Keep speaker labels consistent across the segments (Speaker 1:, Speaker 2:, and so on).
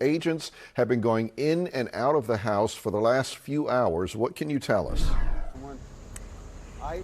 Speaker 1: Agents have been going in and out of the house for the last few hours. What can you tell us?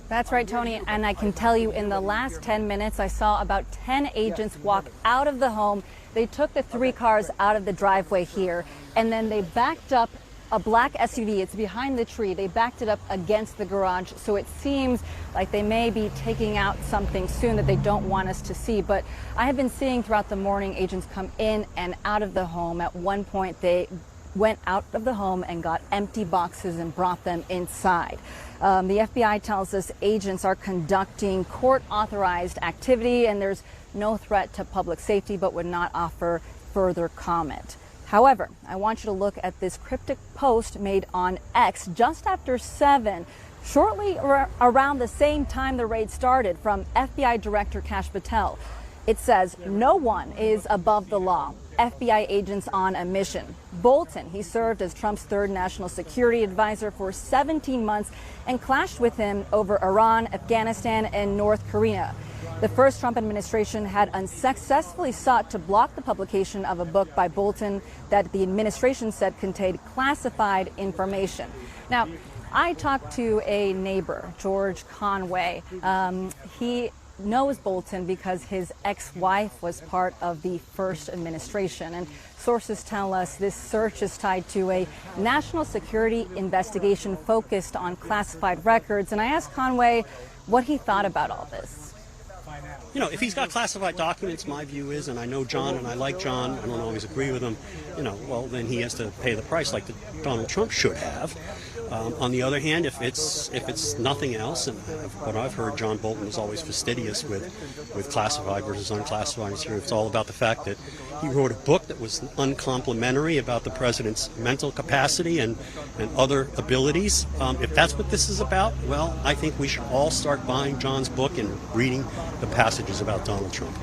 Speaker 2: That's right, Tony, and I can tell you in the last 10 minutes, I saw about 10 agents walk out of the home. They took the 3 cars out of the driveway here, and then they backed up a black SUV. It's behind the tree. They backed it up against the garage, so it seems like they may be taking out something soon that they don't want us to see. But I have been seeing throughout the morning agents come in and out of the home. At one point, they went out of the home and got empty boxes and brought them inside. The FBI tells us agents are conducting court-authorized activity, and there's no threat to public safety, but would not offer further comment. However, I want you to look at this cryptic post made on X just after 7, shortly around the same time the raid started, from FBI Director Kash Patel. It says, "No one is above the law. FBI agents on a mission." Bolton, he served as Trump's 3rd national security advisor for 17 months and clashed with him over Iran, Afghanistan, and North Korea. The first Trump administration had unsuccessfully sought to block the publication of a book by Bolton that the administration said contained classified information. Now, I talked to a neighbor, George Conway. He knows Bolton because his ex-wife was part of the first administration. And sources tell us this search is tied to a national security investigation focused on classified records. And I asked Conway what he thought about all this.
Speaker 3: You know, if he's got classified documents, my view is, and I know John and I like John, I don't always agree with him, well, then he has to pay the price like Donald Trump should have. On the other hand, if it's nothing else, and what I've heard, John Bolton was always fastidious with classified versus unclassified. It's all about the fact that he wrote a book that was uncomplimentary about the president's mental capacity and other abilities. If that's what this is about, well, I think we should all start buying John's book and reading the passages about Donald Trump.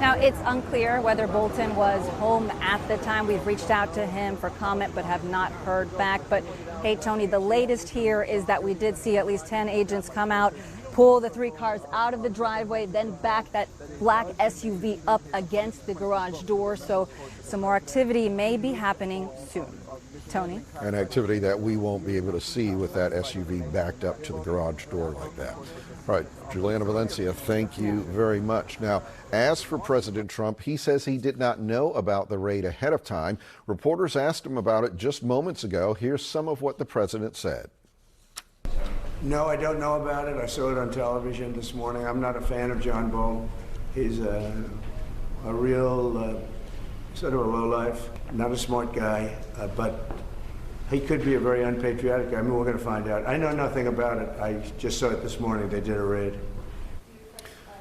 Speaker 2: Now, it's unclear whether Bolton was home at the time. We've reached out to him for comment but have not heard back. But hey, Tony, the latest here is that we did see at least 10 agents come out, pull the 3 cars out of the driveway, then back that black SUV up against the garage door. So some more activity may be happening soon. Tony?
Speaker 1: An activity that we won't be able to see with that SUV backed up to the garage door like that. All right, Juliana, Valencia, thank you very much. Now, as for President Trump, he says he did not know about the raid ahead of time. Reporters asked him about it just moments ago. Here's some of what the president said.
Speaker 4: No, I don't know about it. I saw it on television this morning. I'm not a fan of John Bolton. He's a real sort of a lowlife, not a smart guy, but he could be a very unpatriotic guy. I mean, we're going to find out. I know nothing about it. I just saw it this morning. They did a raid.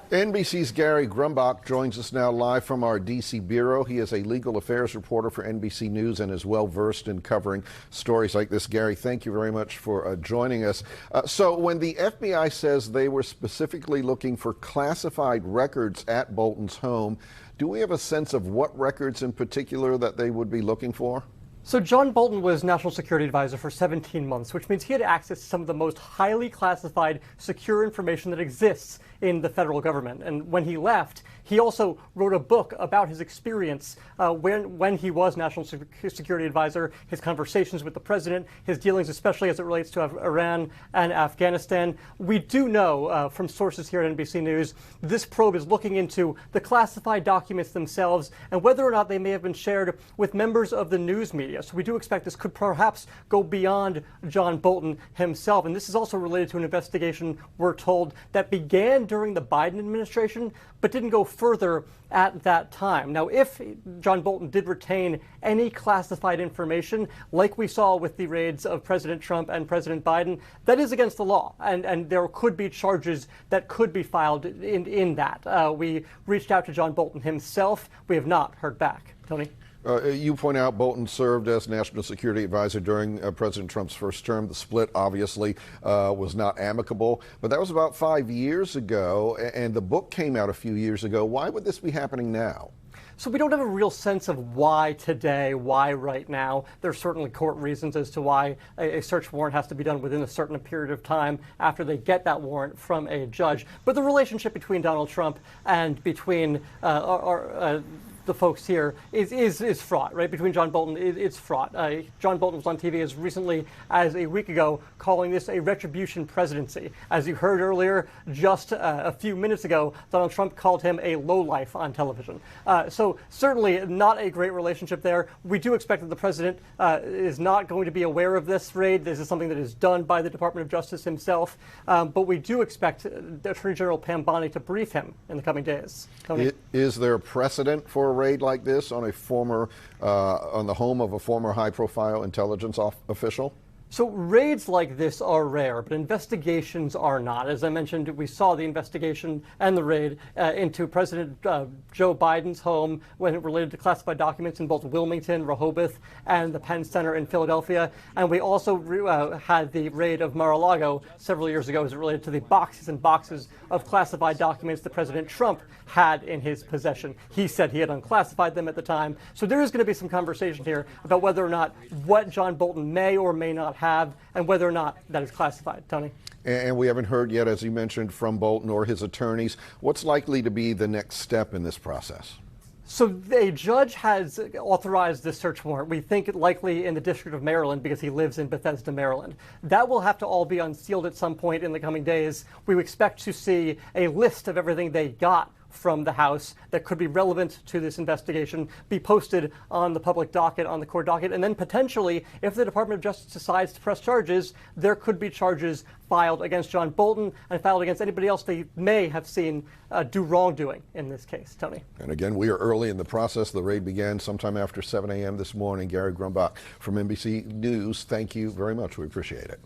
Speaker 1: NBC's Gary Grumbach joins us now live from our D.C. bureau. He is a legal affairs reporter for NBC News and is well versed in covering stories like this. Gary, thank you very much for joining us. So when the FBI says they were specifically looking for classified records at Bolton's home, do we have a sense of what records in particular that they would be looking for?
Speaker 5: So John Bolton was National Security Advisor for 17 months, which means he had access to some of the most highly classified secure information that exists in the federal government. And when he left, he also wrote a book about his experience when he was National Security Advisor, his conversations with the president, his dealings, especially as it relates to Iran and Afghanistan. We do know from sources here at NBC News, this probe is looking into the classified documents themselves and whether or not they may have been shared with members of the news media. So we do expect this could perhaps go beyond John Bolton himself. And this is also related to an investigation, we're told, that began during the Biden administration, but didn't go further at that time. Now, if John Bolton did retain any classified information, like we saw with the raids of President Trump and President Biden, that is against the law, and there could be charges that could be filed in that. We reached out to John Bolton himself. We have not heard back. Tony?
Speaker 1: You point out Bolton served as National Security Advisor during President Trump's first term. The split, obviously, was not amicable, but that was about 5 years ago, and the book came out a few years ago. Why would this be happening now?
Speaker 5: So we don't have a real sense of why today, why right now. There's certainly court reasons as to why a search warrant has to be done within a certain period of time after they get that warrant from a judge. But the relationship between Donald Trump and between the folks here is fraught, right? Between John Bolton, it's fraught. John Bolton was on TV as recently as a week ago calling this a retribution presidency. As you heard earlier, just a few minutes ago, Donald Trump called him a lowlife on television. So certainly not a great relationship there. We do expect that the president is not going to be aware of this raid. This is something that is done by the Department of Justice himself. But we do expect Attorney General Pam Bondi to brief him in the coming days. Tony?
Speaker 1: Is there precedent for a raid like this on on the home of a former high-profile intelligence official?
Speaker 5: So raids like this are rare, but investigations are not. As I mentioned, we saw the investigation and the raid into President Joe Biden's home when it related to classified documents in both Wilmington, Rehoboth, and the Penn Center in Philadelphia. And we also had the raid of Mar-a-Lago several years ago as it related to the boxes and boxes of classified documents that President Trump had in his possession. He said he had unclassified them at the time. So there is going to be some conversation here about whether or not what John Bolton may or may not have and whether or not that is classified. Tony?
Speaker 1: And we haven't heard yet, as you mentioned, from Bolton or his attorneys. What's likely to be the next step in this process?
Speaker 5: So a judge has authorized this search warrant, we think likely in the District of Maryland because he lives in Bethesda, Maryland. That will have to all be unsealed at some point in the coming days. We expect to see a list of everything they got from the House that could be relevant to this investigation be posted on the public docket, on the court docket, and then potentially, if the Department of Justice decides to press charges, there could be charges filed against John Bolton and filed against anybody else they may have seen do wrongdoing in this case. Tony?
Speaker 1: And again, we are early in the process. The raid began sometime after 7 a.m. this morning. Gary Grumbach from NBC News, thank you very much. We appreciate it.